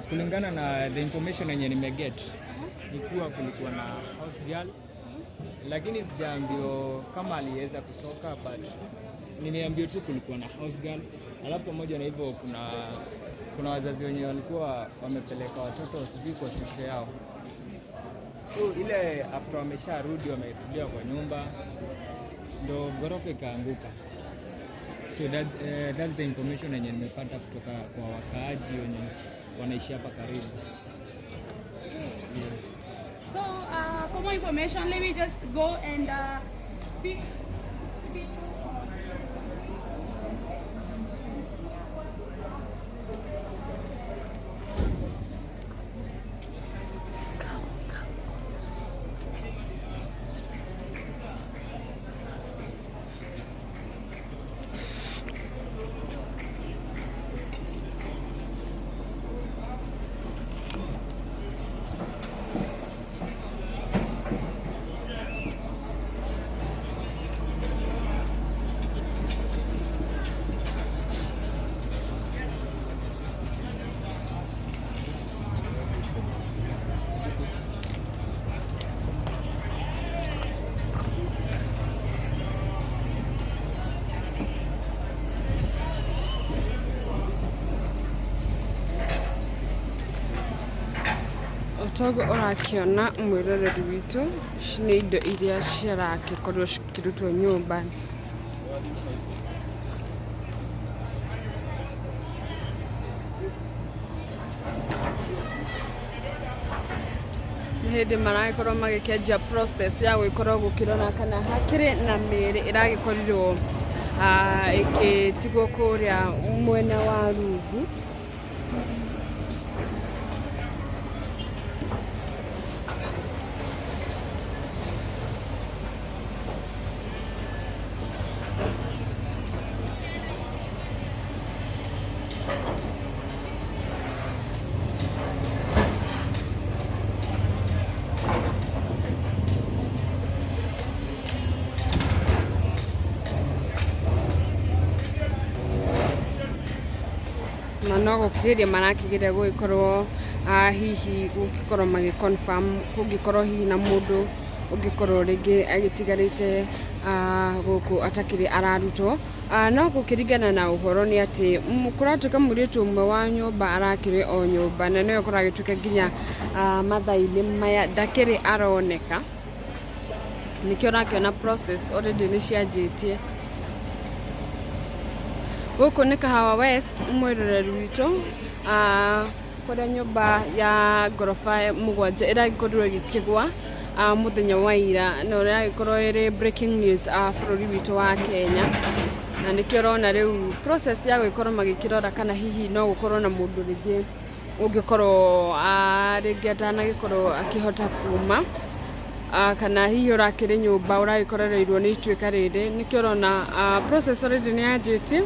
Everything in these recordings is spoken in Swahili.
kulingana na the information yenye nimeget ni kuwa kulikuwa na house girl, lakini sijaambiwa kama aliweza kutoka, but niliambiwa tu kulikuwa na house girl. Alafu pamoja na hivyo kuna wazazi wenye walikuwa wamepeleka watoto sijui kwa shosho yao, so ile after wamesharudi wametulia kwa nyumba ndo ghorofa ikaanguka. So that's the information yenye nimepata kutoka kwa wakaaji wenye wanaishi hapa karibu. Yeah. So for more information, let me just go and pick. Togo orakiona mwiroreri witu ni indo iria ciragikorwo cikirutwo nyumba. Hindi maragikorwo magikianjia process ya gwikorwo gukirora kana hakiri na miri iragikorwo ikitigwo kuria mwena wa rungu. No gukiria marakigire guikorwo hihi gukikorwo magi confirm gugikorwo hihi na mundu ugikorwo ringi agitigarite guku atakiri ararutwo no gukiringana na uhoro ni ati kuratuka muritu umwe wa nyumba arakire o nyumba na niyo kuragituka ginya mathaini maya ndakiri aroneka nikio rakiona process already ni cianjitie. Guku ni Kahawa West mwiroreri witu kuria nyumba ya gorofa mugwanja iragikorwo gikigwa muthenya wa ira no iragikorwo iri breaking news bururi witu wa Kenya, na nikio rona riu process ya gukorwo magikirora kana hihi no gukorwo na mundu ringi ungikorwo ringi atanagikorwo akihota kuma kana hihi urakiri nyumba uragikorereirwo ni ituika riri nikio rona process already ni anjiti.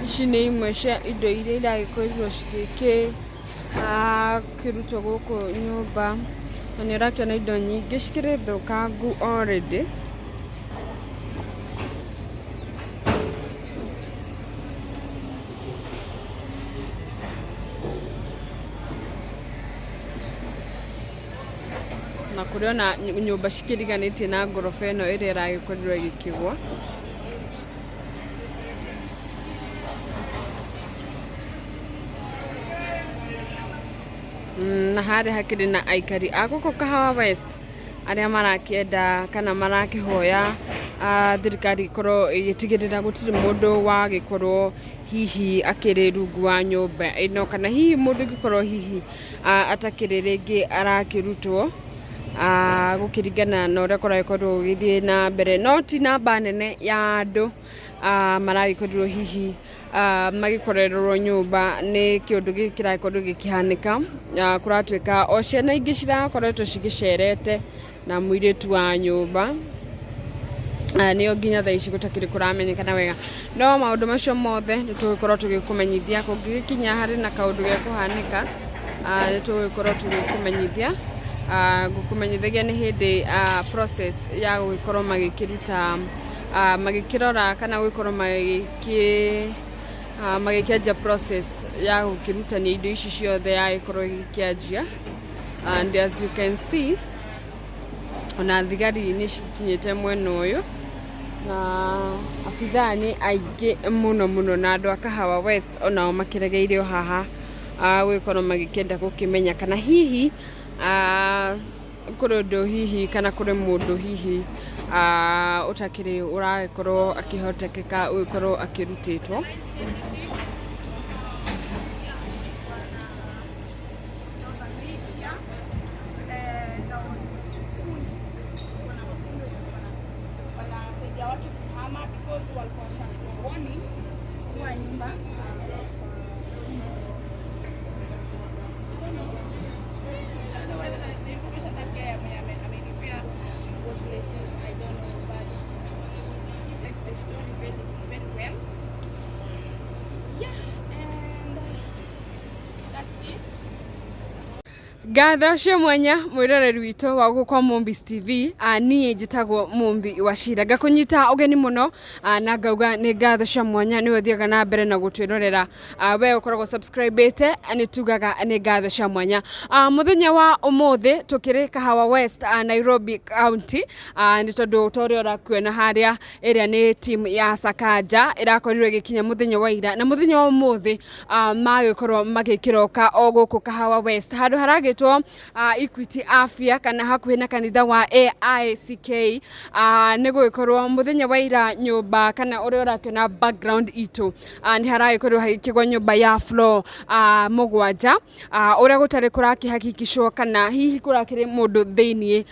Ici ni imwe cia indo iria iragikorwo kirutwo guku nyumba, na ni urakiona indo nyingi cikirithũkangu already. Na kuriona nyumba cikiriganitie na ngorofa ino iria iragikorwo igikigwa. Na hari hakiri na aikari aguko Kahawa West aria marakienda kana marakihoya thirikari korwo igitigirira gutiri mundu wa gikorwo hihi akiri rungu wa nyumba ino kana hihi mundu gikorwo hihi atakiri ringi arakirutwo gukiringana na uria korakorwo githie na mbere no ti namba nene ya andu maragikorwo hihi magikorerwo nyumba ni kiundu gikirakorwo gikihanika kuratuika o ciana ingi cirakoretwo cigicerete na muiritu wa nyumba niyo nginya thaa ici gutakiri kuramenyekana wega no maundu macio mothe nitugikorwo tugikumenyithia kungikinya hari na kaundu ge kuhanika nitugikorwo tugikumenyithia gukumenyithagia ni hindi process ya gugikorwo magikiruta magikirora kana gugikorwo magikianjia process ya gukirutania indo ici ciothe ya gikorwo gikianjia and as you can see ona thigari ni cikinyite mwena uyu na abithaa ni aingi muno na andu a Kahawa West onao makiregeire haha gugikorwo magikenda gukimenya kana hihi kurondo hihi kana kuri mundu hihi utakiri uragikorwo akihotekeka ugikorwo akirutitwo Gatha cia mwanya mwiroreri witu wa gukwa Mumbis TV nie njitagwo Mumbi wa Shira gakunyita ugeni muno na ngauga ni gatha cia mwanya ni wathiaga na mbere na gutwirorera we ukoragwo subscribete ni tugaga ni gatha cia mwanya muthenya wa umuthi tukiri Kahawa West Nairobi County ni tondu torio rakwena haria area ni team ya Sakaja irakorirwe gikinya muthenya wa ira na muthenya wa umuthi magikorwo magikiroka o guku Kahawa West handu haragitwo Equity Afya kana hakuhi na kanitha wa AICK ni gugikorwo muthenya wa ira nyumba kana uria urakiona background itu ni haragikorwo hagikigwa nyumba ya floor mugwanja uria gutari kurakihakikishwo kana hihi kurakiri mundu thiini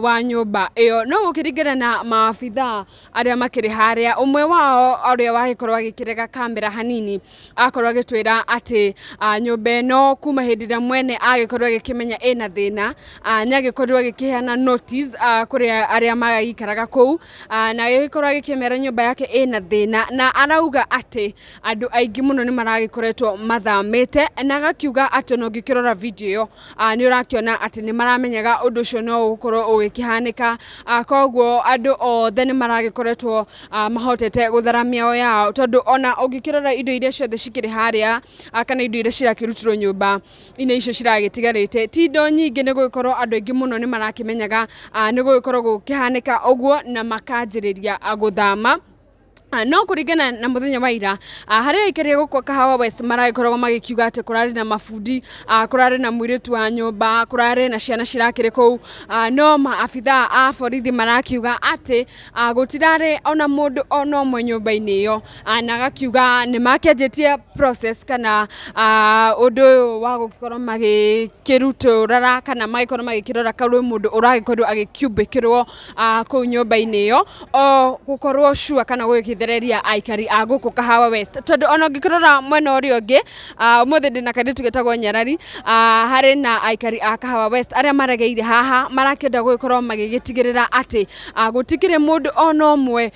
wa nyumba iyo no gukiringana na maabithaa aria makiri haria umwe wao uria wagikorwo agikirega kamera hanini akorwo agitwira ati nyumba no kuma hindira mwene agikorwo agikimenya ena thina ni agikorwo agikiheana notice kuri aria magikaraga kou na agikorwo agikimera nyumba yake ena thina na arauga ati andu aingi muno ni maragikoretwo mathamite na agakiuga ati no ngikirora video iyo ni urakiona ati ni maramenyaga undu ucio no ukorwo ugikihanika kogwo andu othe ni maragikoretwo mahotete gutharamia o yao tondu ona ungikirora indo iria ciothe cikiri haria kana indo iria cirakirutirwo nyumba ina icio ciragitigarite tindo nyingi ni gugikorwo andu aingi muno ni marakimenyaga ni gugikorwo gukihanika uguo na makanjiriria guthama no kuringana na muthenya wa ira haria ikaria gukwa Kahawa West maragikorwo magikiuga ati kurari na mafundi kurari na muiritu wa nyumba kurari na ciana cirakire kou no maabithaa a borithi marakiuga ati gutirari ona mundu ona umwe nyumba-ini iyo na gakiuga ni makianjitie process kana undu wa gukorwo magikirutura kana magikorwo magikirora karu mundu uragikorwo agikubikirwo kou nyumba-ini iyo o gukorwo sure kana gukithireria aikari a guku Kahawa West tondu ona ngikirora mwena urio ngi umuthi ndina kanditu getagwo Nyarari hari na aikari a Kahawa West aria marageire haha marakenda gukorwo magigitigirira ati gutikire mundu ona umwe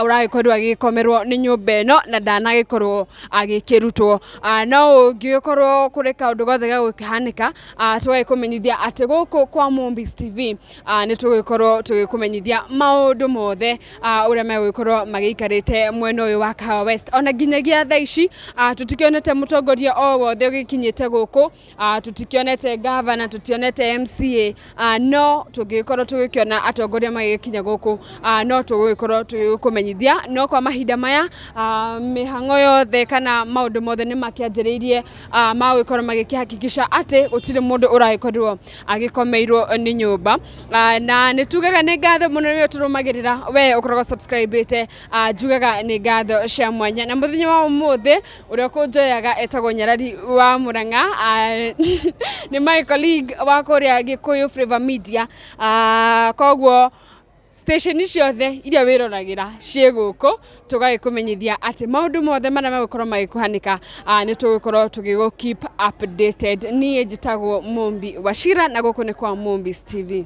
uragikorwo agikomerwo ni nyumba ino na ndanagikorwo agikirutwo no ngikorwo kuri kaundu gothe ga gukihanika tugikumenyithia ati guku kwa Mumbis TV ni tugikorwo tugikumenyithia maundu mothe uria megukorwo magiikarite tukinyite mwena uyu wa Kahawa West ona nginyagia thaa ici tutikionete mutongoria o wothe ugikinyite guku tutikionete governor tutionete MCA no tugikorwo tugikiona atongoria magikinya guku no tugikorwo tugikumenyithia no kwa mahinda maya mihango yothe kana maundu mothe ni makianjiriirie magukorwo magikihakikisha ati gutire mundu uragikorwo agikomeirwo ni nyumba na nitugaga ni ngatho muno ni turumagirira we ukorwo subscribe njugaga ni ngatho cia mwanya na muthenya wa umuthi uria kunjoyaga etagwo Nyarari wa Muranga ni my colleague wa kuria Gikuyu Flavor Media kogwo station ciothe iria wiroragira cie guku tugagikumenyithia ati maundu mothe maria megukorwo magikuhanika ni tugukorwo tugigo keep updated. Nie njitagwo Mumbi Wachira na guku ni kwa Mumbis TV.